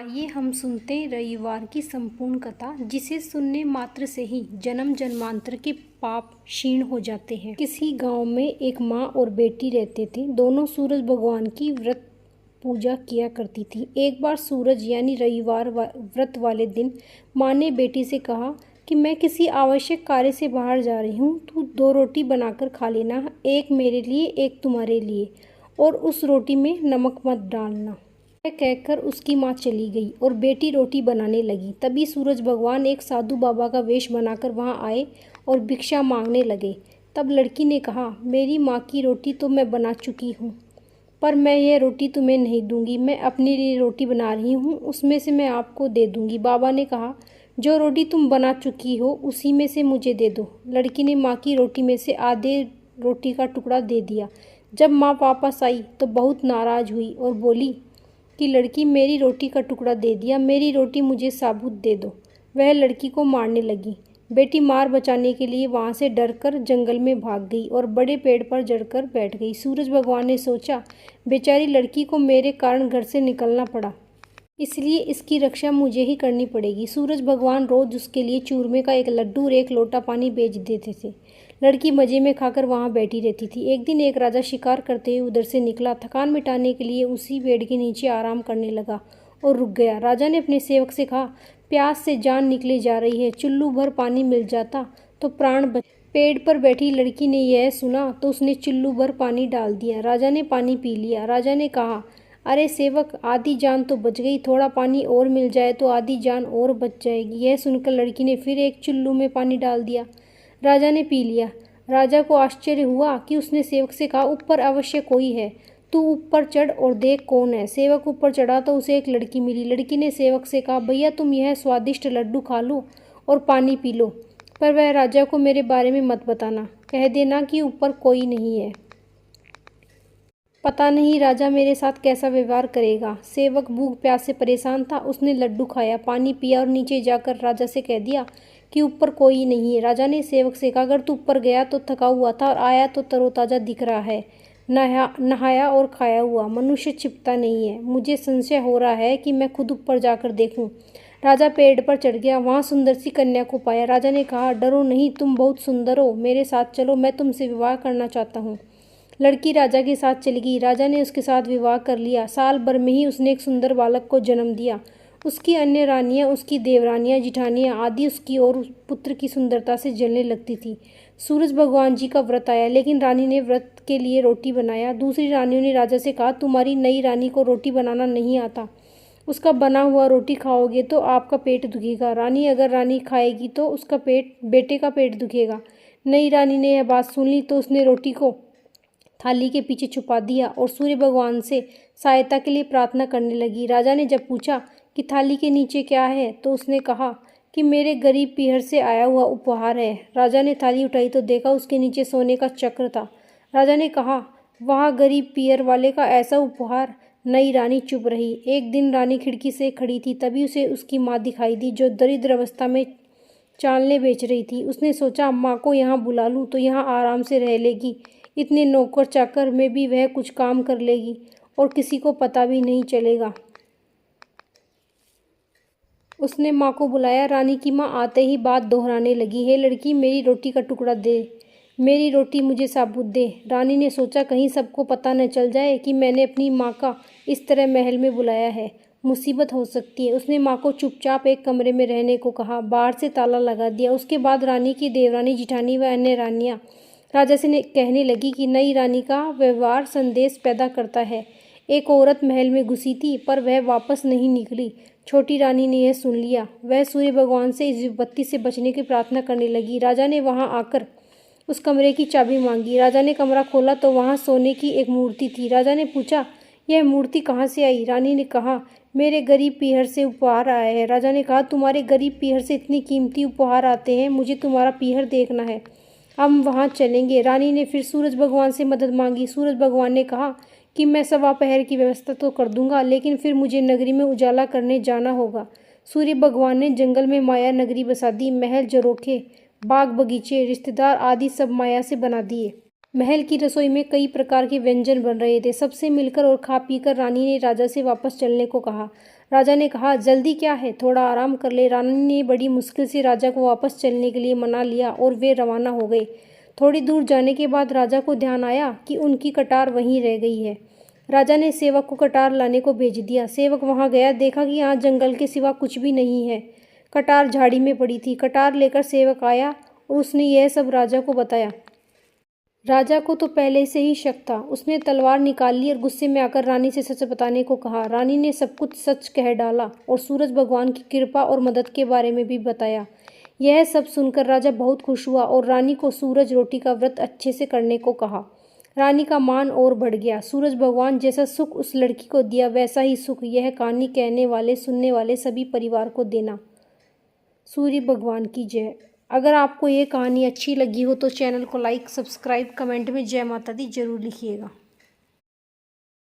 आइए हम सुनते हैं रविवार की संपूर्ण कथा, जिसे सुनने मात्र से ही जन्म जन्मांतर के पाप क्षीण हो जाते हैं। किसी गांव में एक माँ और बेटी रहते थे। दोनों सूरज भगवान की व्रत पूजा किया करती थी। एक बार सूरज यानी रविवार व्रत वाले दिन माँ ने बेटी से कहा कि मैं किसी आवश्यक कार्य से बाहर जा रही हूँ, तू 2 रोटी बनाकर खा लेना, एक मेरे लिए एक तुम्हारे लिए, और उस रोटी में नमक मत डालना। यह कहकर उसकी माँ चली गई और बेटी रोटी बनाने लगी। तभी सूरज भगवान एक साधु बाबा का वेश बनाकर वहाँ आए और भिक्षा मांगने लगे। तब लड़की ने कहा, मेरी माँ की रोटी तो मैं बना चुकी हूँ, पर मैं यह रोटी तुम्हें नहीं दूंगी। मैं अपने लिए रोटी बना रही हूँ, उसमें से मैं आपको दे दूंगी। बाबा ने कहा, जो रोटी तुम बना चुकी हो उसी में से मुझे दे दो। लड़की ने माँ की रोटी में से आधे रोटी का टुकड़ा दे दिया। जब माँ वापस आई तो बहुत नाराज हुई और बोली कि लड़की, मेरी रोटी का टुकड़ा दे दिया, मेरी रोटी मुझे साबुत दे दो। वह लड़की को मारने लगी। बेटी मार बचाने के लिए वहाँ से डरकर जंगल में भाग गई और बड़े पेड़ पर चढ़कर बैठ गई। सूरज भगवान ने सोचा, बेचारी लड़की को मेरे कारण घर से निकलना पड़ा, इसलिए इसकी रक्षा मुझे ही करनी पड़ेगी। सूरज भगवान रोज उसके लिए चूरमे का एक लड्डू और एक लोटा पानी भेज देते थे। लड़की मजे में खाकर वहाँ बैठी रहती थी। एक दिन एक राजा शिकार करते हुए उधर से निकला। थकान मिटाने के लिए उसी पेड़ के नीचे आराम करने लगा और रुक गया। राजा ने अपने सेवक से कहा, प्यास से जान निकली जा रही है, चुल्लू भर पानी मिल जाता तो प्राण बच। पेड़ पर बैठी लड़की ने यह सुना तो उसने चुल्लू भर पानी डाल दिया। राजा ने पानी पी लिया। राजा ने कहा, अरे सेवक, आधी जान तो बच गई, थोड़ा पानी और मिल जाए तो आधी जान और बच जाएगी। यह सुनकर लड़की ने फिर एक चुल्लू में पानी डाल दिया। राजा ने पी लिया। राजा को आश्चर्य हुआ कि उसने सेवक से कहा, ऊपर अवश्य कोई है, तू ऊपर चढ़ और देख कौन है। सेवक ऊपर चढ़ा तो उसे एक लड़की मिली। लड़की ने सेवक से कहा, भैया तुम यह स्वादिष्ट लड्डू खा लो और पानी पी लो, पर वह राजा को मेरे बारे में मत बताना, कह देना कि ऊपर कोई नहीं है। पता नहीं राजा मेरे साथ कैसा व्यवहार करेगा। सेवक भूख प्यास से परेशान था। उसने लड्डू खाया, पानी पिया और नीचे जाकर राजा से कह दिया कि ऊपर कोई नहीं है। राजा ने सेवक से कहा, अगर तू ऊपर गया तो थका हुआ था और आया तो तरोताजा दिख रहा है, नहाया और खाया हुआ, मनुष्य छिपता नहीं है। मुझे संशय हो रहा है कि मैं खुद ऊपर जाकर देखूं। राजा पेड़ पर चढ़ गया। वहां सुंदर सी कन्या को पाया। राजा ने कहा, डरो नहीं, तुम बहुत सुंदर हो, मेरे साथ चलो, मैं तुमसे विवाह करना चाहता हूँ। लड़की राजा के साथ चली गई। राजा ने उसके साथ विवाह कर लिया। साल भर में ही उसने एक सुंदर बालक को जन्म दिया। उसकी अन्य रानियां, उसकी देवरानियां, जिठानियां आदि उसकी और उस पुत्र की सुंदरता से जलने लगती थी। सूरज भगवान जी का व्रत आया, लेकिन रानी ने व्रत के लिए रोटी बनाया। दूसरी रानियों ने राजा से कहा, तुम्हारी नई रानी को रोटी बनाना नहीं आता, उसका बना हुआ रोटी खाओगे तो आपका पेट दुखेगा। रानी खाएगी तो उसका बेटे का पेट दुखेगा। नई रानी ने यह बात सुन ली तो उसने रोटी को थाली के पीछे छुपा दिया और सूर्य भगवान से सहायता के लिए प्रार्थना करने लगी। राजा ने जब पूछा कि थाली के नीचे क्या है तो उसने कहा कि मेरे गरीब पीहर से आया हुआ उपहार है। राजा ने थाली उठाई तो देखा उसके नीचे सोने का चक्र था। राजा ने कहा, वहाँ गरीब पीहर वाले का ऐसा उपहार। नई रानी चुप रही। एक दिन रानी खिड़की से खड़ी थी, तभी उसे उसकी माँ दिखाई दी, जो दरिद्र अवस्था में चालने बेच रही थी। उसने सोचा, माँ को यहाँ बुला लूँ तो यहाँ आराम से रह लेगी, इतने नौकर चाकर में भी वह कुछ काम कर लेगी और किसी को पता भी नहीं चलेगा। उसने माँ को बुलाया। रानी की माँ आते ही बात दोहराने लगी, हे लड़की, मेरी रोटी का टुकड़ा दे, मेरी रोटी मुझे साबुत दे। रानी ने सोचा, कहीं सबको पता न चल जाए कि मैंने अपनी माँ का इस तरह महल में बुलाया है, मुसीबत हो सकती है। उसने माँ को चुपचाप एक कमरे में रहने को कहा, बाहर से ताला लगा दिया। उसके बाद रानी की देवरानी, जिठानी व अन्य रानियाँ राजा से कहने लगी कि नई रानी का व्यवहार संदेश पैदा करता है। एक औरत महल में घुसी थी, पर वह वापस नहीं निकली। छोटी रानी ने यह सुन लिया। वह सूर्य भगवान से इस विपत्ति से बचने की प्रार्थना करने लगी। राजा ने वहां आकर उस कमरे की चाबी मांगी। राजा ने कमरा खोला तो वहां सोने की एक मूर्ति थी। राजा ने पूछा, यह मूर्ति कहाँ से आई? रानी ने कहा, मेरे गरीब पीहर से उपहार आया है। राजा ने कहा, तुम्हारे गरीब पीहर से इतनी कीमती उपहार आते हैं, मुझे तुम्हारा पीहर देखना है, हम वहाँ चलेंगे। रानी ने फिर सूरज भगवान से मदद मांगी। सूरज भगवान ने कहा कि मैं सवा पहर की व्यवस्था तो कर दूंगा, लेकिन फिर मुझे नगरी में उजाला करने जाना होगा। सूर्य भगवान ने जंगल में माया नगरी बसा दी। महल, झरोखे, बाग बगीचे, रिश्तेदार आदि सब माया से बना दिए। महल की रसोई में कई प्रकार के व्यंजन बन रहे थे। सबसे मिलकर और खा पीकर रानी ने राजा से वापस चलने को कहा। राजा ने कहा, जल्दी क्या है, थोड़ा आराम कर ले। रानी ने बड़ी मुश्किल से राजा को वापस चलने के लिए मना लिया और वे रवाना हो गए। थोड़ी दूर जाने के बाद राजा को ध्यान आया कि उनकी कटार वहीं रह गई है। राजा ने सेवक को कटार लाने को भेज दिया। सेवक वहां गया, देखा कि यहाँ जंगल के सिवा कुछ भी नहीं है। कटार झाड़ी में पड़ी थी। कटार लेकर सेवक आया और उसने यह सब राजा को बताया। राजा को तो पहले से ही शक था। उसने तलवार निकाल ली और गुस्से में आकर रानी से सच बताने को कहा। रानी ने सब कुछ सच कह डाला और सूरज भगवान की कृपा और मदद के बारे में भी बताया। यह सब सुनकर राजा बहुत खुश हुआ और रानी को सूरज रोटी का व्रत अच्छे से करने को कहा। रानी का मान और बढ़ गया। सूरज भगवान जैसा सुख उस लड़की को दिया, वैसा ही सुख यह कहानी कहने वाले सुनने वाले सभी परिवार को देना। सूर्य भगवान की जय। अगर आपको ये कहानी अच्छी लगी हो तो चैनल को लाइक, सब्सक्राइब, कमेंट में जय माता दी जरूर लिखिएगा।